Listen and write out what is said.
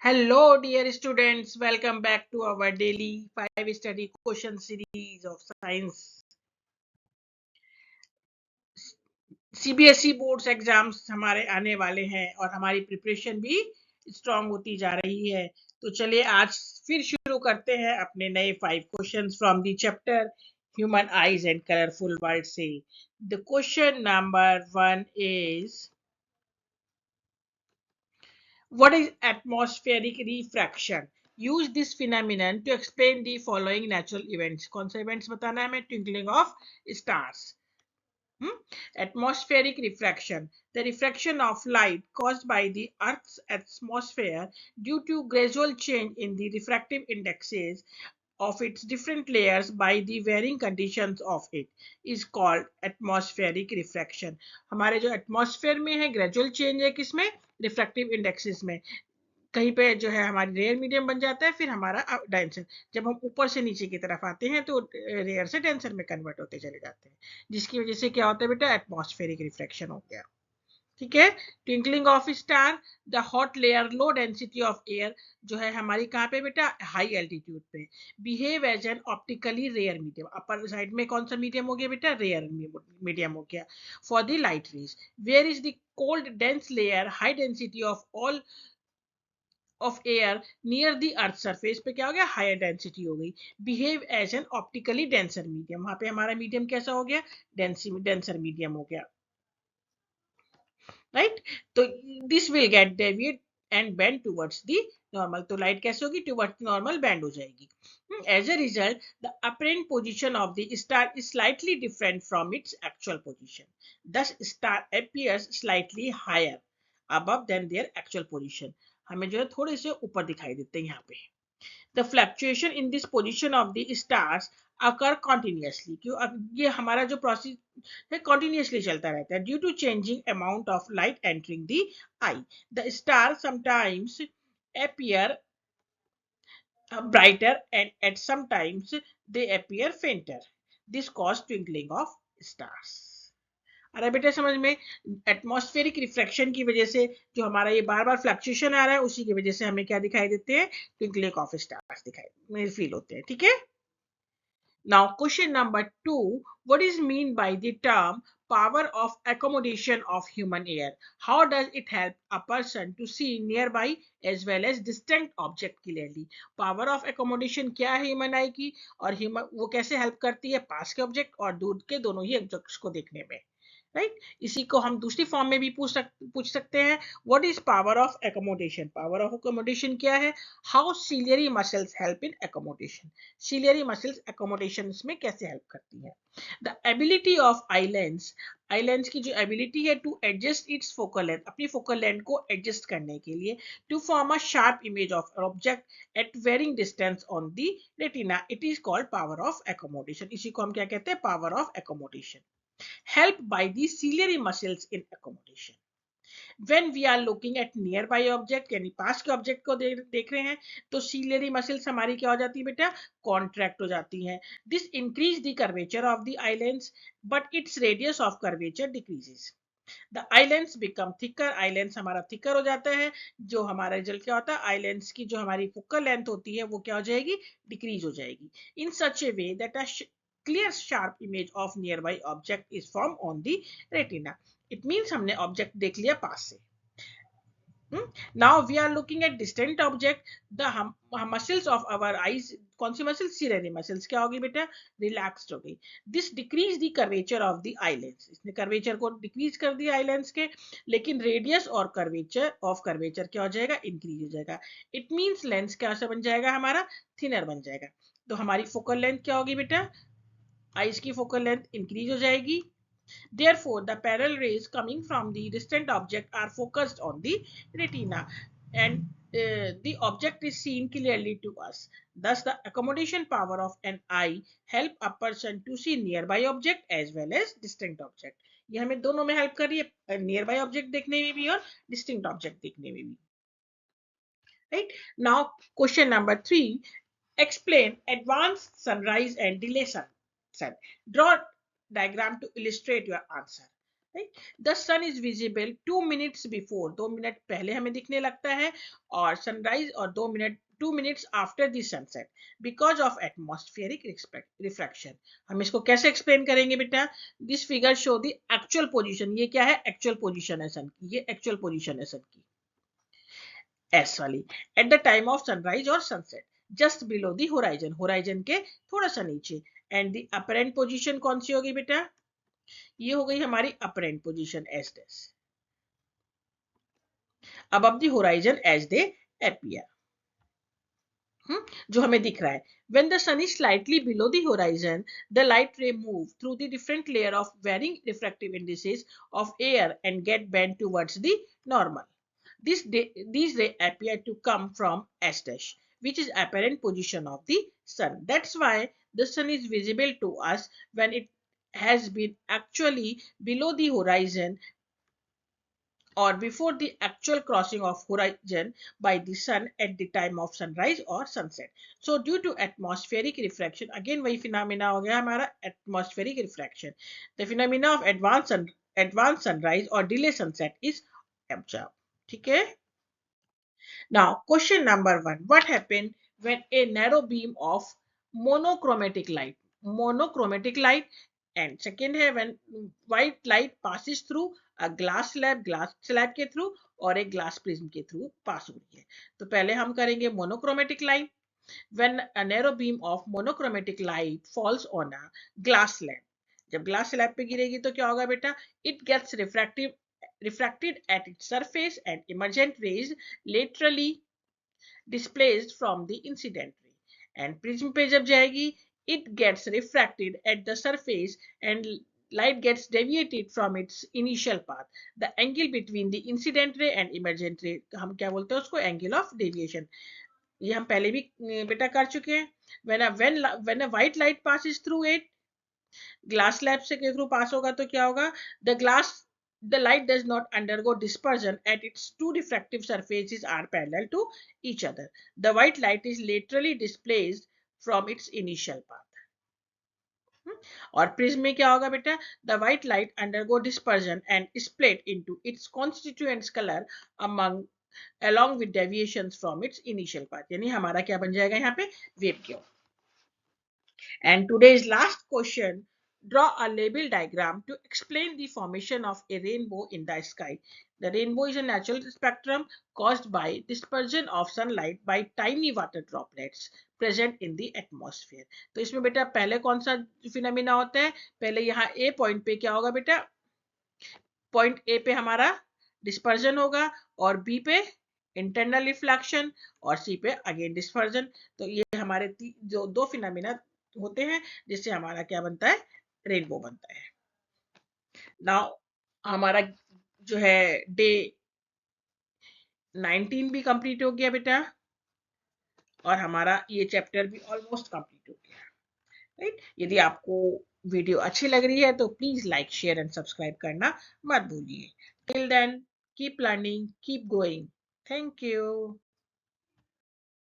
Hello, dear students. Welcome back to our daily 5 study question series of science. CBSE boards exams हमारे आने वाले हैं और हमारी प्रिपरेशन भी स्ट्रांग होती जा रही है। तो चलिए आज फिर शुरू करते हैं अपने नए 5 questions from the chapter human eyes and colourful world से। The question number 1 is what is atmospheric refraction? Use this phenomenon to explain the following natural events. कौन से events बताना है हमें? Twinkling of stars. Atmospheric refraction. The refraction of light caused by the Earth's atmosphere due to gradual change in the refractive indexes of its different layers by the varying conditions of it is called atmospheric refraction. हमारे जो atmosphere में है gradual change है किसमें? Refractive indexes में। कहीं पे जो है हमारी रेयर मीडियम बन जाता है, फिर हमारा डेंसर। जब हम ऊपर से नीचे की तरफ आते हैं तो रेयर से डेंसर में कन्वर्ट होते चले जाते हैं, जिसकी वजह से क्या होता है बेटा? एटमॉस्फेरिक रिफ्लेक्शन हो गया। ठीक है। Twinkling of star, the hot layer low density of air जो है हमारी कहाँ पे बेटा? हाई एल्टीट्यूड पे। Behave as an optically rare medium, upper side में कौन सा मीडियम हो गया बेटा? रेयर मीडियम हो गया। For the light rays where is the cold dense layer high density of all of air near the earth surface पे क्या हो गया? हायर डेंसिटी हो गई। Behave as an optically denser medium, वहां पे हमारा मीडियम कैसा हो गया? डेंसर मीडियम हो गया। राइट, तो this will get deviate and bend towards the normal. तो लाइट कैसे होगी? टुवर्ड्स नॉर्मल बेंड हो जाएगी। As a result the apparent position of the star is slightly different from its actual position, thus star appears slightly higher above than their actual position। हमें जो है थोड़े से ऊपर दिखाई देते हैं यहाँ पे। The fluctuation in this position of the stars occur continuously। क्यों? अब ये हमारा जो प्रोसेस है continuously चलता रहता है, due to changing amount of light entering the eye। The stars sometimes appear brighter and at sometimes they appear fainter। This causes twinkling of stars। आ रहा है बेटा समझ में? एटमॉस्फेरिक रिफ्रैक्शन की वजह से जो हमारा ये बार बार फ्लक्चुएशन आ रहा है, उसी की वजह से हमें क्या दिखाई देते हैं? ट्विंकलिंग ऑफ स्टार्स दिखाई फील होते हैं। ठीक है। Now question number 2, what is mean by the term power of accommodation of human ear? How does it help a person to see nearby as well as distant object clearly? Power of accommodation क्या है human आई की, और human वो कैसे help करती है पास के object और दूर के दोनों ही ऑब्जेक्ट्स को देखने में? राइट, इसी को हम दूसरी फॉर्म में भी पूछ सकते हैं। What is power of accommodation? Power of accommodation क्या है? How ciliary muscles help in accommodation? Ciliary muscles accommodation में कैसे हेल्प करती है? The ability of eye lens की जो एबिलिटी है to adjust its focal length, अपनी फोकल लेंथ को एडजस्ट करने के लिए, to form a sharp image of object at varying distance on the retina, it is called power of accommodation. इसी को हम क्या कहते हैं? Power of accommodation. Helped by the ciliary muscles in accommodation। When we are looking at nearby object यानी पास के object को देख रहे हैं, तो सीलियरी मसल्स हमारी क्या हो जाती है बेटा? कॉन्ट्रैक्ट हो जाती हैं। This increase the curvature of the eye lens but its radius of curvature decreases. The eye lens become thicker, eye lens हमारा थिकर हो जाता है। जो हमारा रिजल्ट क्या होता है? आई लेंस की जो हमारी फोकल लेंथ होती है वो क्या हो जाएगी? डिक्रीज हो जाएगी। In such a way that a clear sharp image of nearby object is formed on the retina। it means हमने ऑब्जेक्ट देख लिया पास से। now we are looking at distant object, the muscles of our eyes, कौन सी muscles? Ciliary muscles क्या होगी बेटा? Relaxed हो गई। This decrease the curvature of the eye lens, इसने कर्वेचर को डिक्रीज कर दिया आई लेंस के, लेकिन रेडियस और कर्वेचर क्या हो जाएगा? इंक्रीज हो जाएगा। इट मींस लेंस कैसा बन जाएगा? हमारा थिनर बन जाएगा। तो हमारी फोकल लेंथ क्या होगी बेटा? आइज की फोकल लेंथ इंक्रीज हो जाएगी। Therefore, the parallel rays coming from the distant object are focused on the retina and the object is seen clearly to us. Thus, the accommodation power of an eye help a person to see nearby object as well as distant object। ये हमें दोनों में help कर रही है, nearby object देखने में भी और डिस्टिंक्ट ऑब्जेक्ट देखने में भी। Right, now question number 3, explain advanced sunrise and delay sunset। Draw diagram to illustrate your answer। Right. The sun is visible 2 minutes before, 2 minute पहले हमें दिखने लगता है, और सनराइज, और 2 minutes after the sunset, because of atmospheric refraction. हम इसको कैसे एक्सप्लेन करेंगे बेटा? This figure show the actual position, ये क्या है? एक्चुअल पोजीशन है सन की, ये एक्चुअल पोजीशन है सन की, एस वाली, at the time of sunrise और sunset, just below the horizon, horizon के थोड़ा सा नीचे। एंड द अपरेंट पोजीशन कौन सी होगी बेटा? ये हो गई हमारी अपरेंट पोजीशन, एस डेस, above the horizon as they appear, जो हमें दिख रहा है। When the sun is slightly below the horizon, the light ray move through the different layer of varying refractive indices of air and get bent towards the normal. These rays appear to come from S dash, which is apparent position of the sun. That's why the sun is visible to us when it has been actually below the horizon or before the actual crossing of horizon by the sun at the time of sunrise or sunset. So due to atmospheric refraction, again वही phenomena हो गया हमारा atmospheric refraction, the phenomena of advanced sunrise or delay sunset is observed. ठीक है? Now question number 1, what happened when a narrow beam of monochromatic light, monochromatic light, and second है when white light passes through a glass slab के through और एक glass prism के through pass हो रही है। तो पहले हम करेंगे monochromatic light. When a narrow beam of monochromatic light falls on a glass slab, जब glass slab पे गिरेगी तो क्या होगा बेटा? It gets refracted at its surface and emergent rays laterally displaced from the incident ray. And prism पे जब जाएगी, it gets refracted at the surface and light gets deviated from its initial path. The angle between the incident ray and emergent ray, हम क्या बोलते हैं उसको? Angle of deviation. ये हम पहले भी बेटा कर चुके हैं। when a white light passes through it, glass slab से के थ्रू पास होगा तो क्या होगा? The light does not undergo dispersion at its two refractive surfaces are parallel to each other. The white light is laterally displaced from its initial path. और prism में क्या होगा बेटा? The white light undergo dispersion and split into its constituent color along with deviations from its initial path. यानी हमारा क्या बन जाएगा यहाँ पे? वेव क्यों? And today's last question, draw a label diagram to explain the formation of a rainbow in the sky. The rainbow is a natural spectrum caused by dispersion of sunlight by tiny water droplets present in the atmosphere. तो इसमें बेटा पहले कौन सा phenomena होता है? पहले यहाँ A पॉइंट पे क्या होगा बेटा? पॉइंट A पे हमारा डिस्पर्जन होगा और B पे इंटरनल रिफ्लेक्शन और C पे अगेन डिस्पर्जन। तो ये हमारे जो दो फिनोमिना होते हैं जिससे हमारा क्या बनता है? रेनबो बनता है। नाउ हमारा जो है डे 19 भी कंप्लीट हो गया बेटा, और हमारा ये चैप्टर भी ऑलमोस्ट कंप्लीट हो गया, राइट। यदि आपको वीडियो अच्छी लग रही है तो please like, share and subscribe करना मत भूलिए। Till then keep learning, keep growing. Thank you.